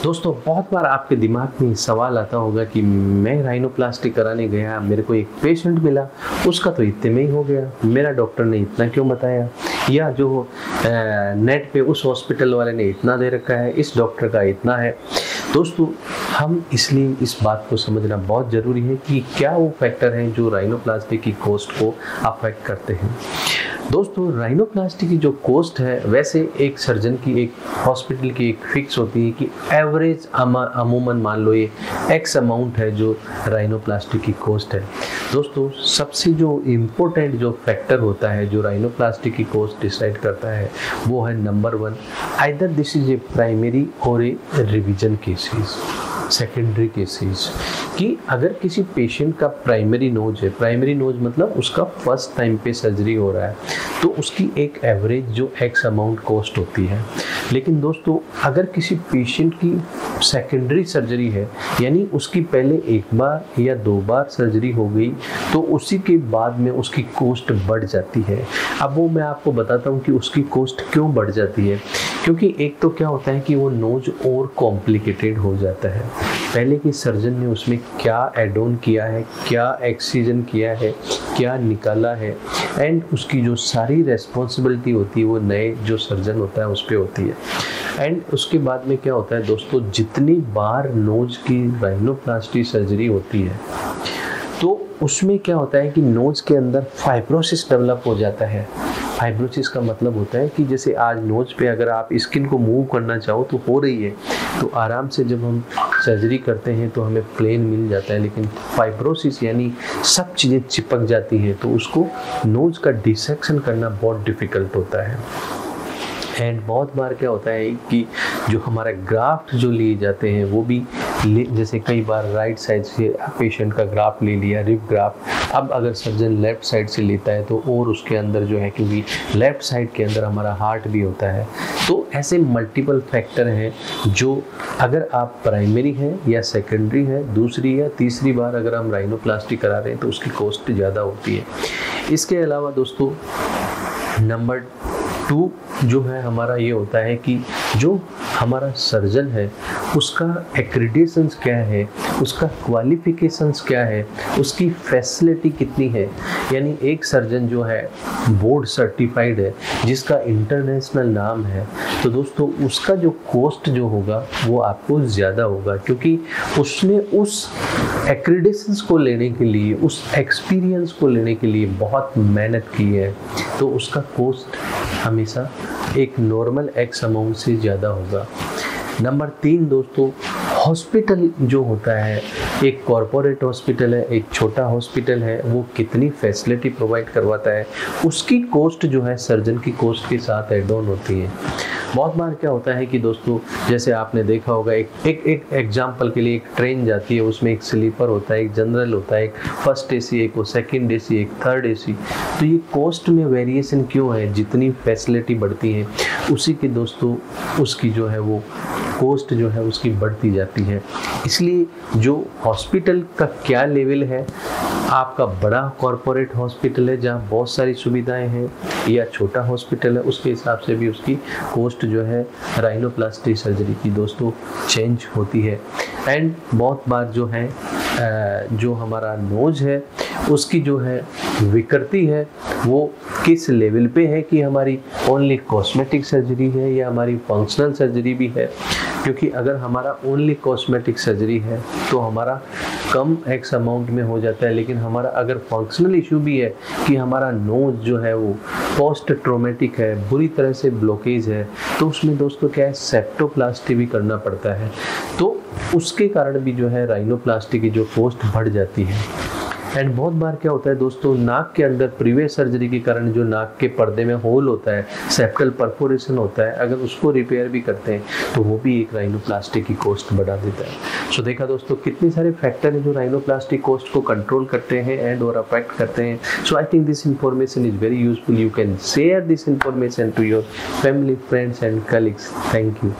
दोस्तों बहुत बार आपके दिमाग में सवाल आता होगा कि मैं राइनोप्लास्टी कराने गया, मेरे को एक पेशेंट मिला, उसका तो इतने में ही हो गया, मेरा डॉक्टर ने इतना क्यों बताया, या जो नेट पे उस हॉस्पिटल वाले ने इतना दे रखा है, इस डॉक्टर का इतना है। दोस्तों हम इसलिए इस बात को समझना बहुत ज़रूरी है कि क्या वो फैक्टर हैं जो राइनोप्लास्टी की कॉस्ट को अफेक्ट करते हैं। दोस्तों राइनोप्लास्टी की जो कॉस्ट है, वैसे एक सर्जन की, एक हॉस्पिटल की एक फिक्स होती है कि एवरेज अमूमन मान लो ये एक्स अमाउंट है जो राइनोप्लास्टी की कॉस्ट है। दोस्तों सबसे जो इम्पोर्टेंट जो फैक्टर होता है जो राइनोप्लास्टी की कॉस्ट डिसाइड करता है वो है number 1, either this is a primary और ए रिवीजन केसेस, सेकेंडरी केसेस। कि अगर किसी पेशेंट का प्राइमरी नोज है, प्राइमरी नोज मतलब उसका फर्स्ट टाइम पे सर्जरी हो रहा है, तो उसकी एक एवरेज जो एक्स अमाउंट कॉस्ट होती है। लेकिन दोस्तों अगर किसी पेशेंट की सेकेंडरी सर्जरी है, यानी उसकी पहले एक बार या 2 बार सर्जरी हो गई, तो उसी के बाद में उसकी कॉस्ट बढ़ जाती है। अब वो मैं आपको बताता हूँ कि उसकी कॉस्ट क्यों बढ़ जाती है। क्योंकि एक तो क्या होता है कि वो नोज और कॉम्प्लिकेटेड हो जाता है। पहले की सर्जन ने उसमें क्या एड ऑन किया है, क्या एक्सीजन किया है, क्या निकाला है, एंड उसकी जो सारी रेस्पॉन्सिबिलिटी होती है वो नए जो सर्जन होता है उस पर होती है। एंड उसके बाद में क्या होता है दोस्तों, जितनी बार नोज की राइनोप्लास्टी सर्जरी होती है तो उसमें क्या होता है कि नोज के अंदर फाइब्रोसिस डेवलप हो जाता है। फाइब्रोसिस का मतलब होता है कि जैसे आज नोज पे अगर आप स्किन को मूव करना चाहो तो हो रही है, तो आराम से जब हम सर्जरी करते हैं तो हमें प्लेन मिल जाता है, लेकिन फाइब्रोसिस यानी सब चीज़ें चिपक जाती हैं, तो उसको नोज का डिसेक्शन करना बहुत डिफ़िकल्ट होता है। एंड बहुत बार क्या होता है कि जो हमारा ग्राफ्ट जो लिए जाते हैं वो भी जैसे कई बार राइट साइड से पेशेंट का ग्राफ्ट ले लिया, रिब ग्राफ्ट, अब अगर सर्जन लेफ़्ट साइड से लेता है तो और उसके अंदर जो है, क्योंकि लेफ़्ट साइड के अंदर हमारा हार्ट भी होता है, तो ऐसे मल्टीपल फैक्टर हैं जो अगर आप प्राइमरी हैं या सेकेंडरी है, दूसरी या तीसरी बार अगर हम राइनोप्लास्टी करा रहे हैं तो उसकी कॉस्ट ज़्यादा होती है। इसके अलावा दोस्तों नंबर 2 जो है हमारा ये होता है कि जो हमारा सर्जन है उसका एक्रेडिटेशंस क्या है, उसका क्वालिफिकेशंस क्या है, उसकी फैसिलिटी कितनी है। यानी एक सर्जन जो है बोर्ड सर्टिफाइड है, जिसका इंटरनेशनल नाम है, तो दोस्तों उसका जो कॉस्ट जो होगा वो आपको ज़्यादा होगा, क्योंकि उसने उस एक्रेडिटेशंस को लेने के लिए, उस एक्सपीरियंस को लेने के लिए बहुत मेहनत की है, तो उसका कॉस्ट हमेशा एक नॉर्मल एक्स अमाउंट से ज़्यादा होगा। नंबर 3 दोस्तों, हॉस्पिटल जो होता है, एक कॉरपोरेट हॉस्पिटल है, एक छोटा हॉस्पिटल है, वो कितनी फैसिलिटी प्रोवाइड करवाता है, उसकी कॉस्ट जो है सर्जन की कॉस्ट के साथ एड ऑन होती है। बहुत बार क्या होता है कि दोस्तों जैसे आपने देखा होगा, एक एग्जाम्पल के लिए एक ट्रेन जाती है, उसमें एक स्लीपर होता है, एक जनरल होता है, एक फर्स्ट एसी, एक वो सेकेंड एसी, एक थर्ड एसी। तो ये कॉस्ट में वेरिएशन क्यों है? जितनी फैसिलिटी बढ़ती है उसी के दोस्तों उसकी जो है वो कॉस्ट जो है उसकी बढ़ती जाती है। इसलिए जो हॉस्पिटल का क्या लेवल है, आपका बड़ा कॉरपोरेट हॉस्पिटल है जहाँ बहुत सारी सुविधाएं हैं, या छोटा हॉस्पिटल है, उसके हिसाब से भी उसकी कॉस्ट जो है राइनोप्लास्टी सर्जरी की दोस्तों चेंज होती है। एंड बहुत बार जो है जो हमारा नोज है उसकी जो है विकृति है वो किस लेवल पे है, कि हमारी ओनली कॉस्मेटिक सर्जरी है या हमारी फंक्शनल सर्जरी भी है। क्योंकि अगर हमारा ओनली कॉस्मेटिक सर्जरी है तो हमारा कम एक्स अमाउंट में हो जाता है, लेकिन हमारा अगर फंक्शनल इशू भी है कि हमारा नोज जो है वो पोस्ट ट्रोमेटिक है, बुरी तरह से ब्लॉकेज है, तो उसमें दोस्तों क्या है, सेप्टोप्लास्टी भी करना पड़ता है। तो उसके कारण भी जो है राइनोप्लास्टी की जो कॉस्ट बढ़ जाती है। एंड बहुत बार क्या होता है दोस्तों, नाक के अंदर प्रीवियस सर्जरी के कारण जो नाक के पर्दे में होल होता है, सेप्टल परफोरेशन होता है, अगर उसको रिपेयर भी करते हैं तो वो भी एक राइनोप्लास्टी की कॉस्ट बढ़ा देता है। सो देखा दोस्तों कितने सारे फैक्टर हैं जो राइनोप्लास्टी कॉस्ट को कंट्रोल करते हैं एंड और अफेक्ट करते हैं। So I think this information is very useful. You can share this information to your family, friends and colleagues. Thank you.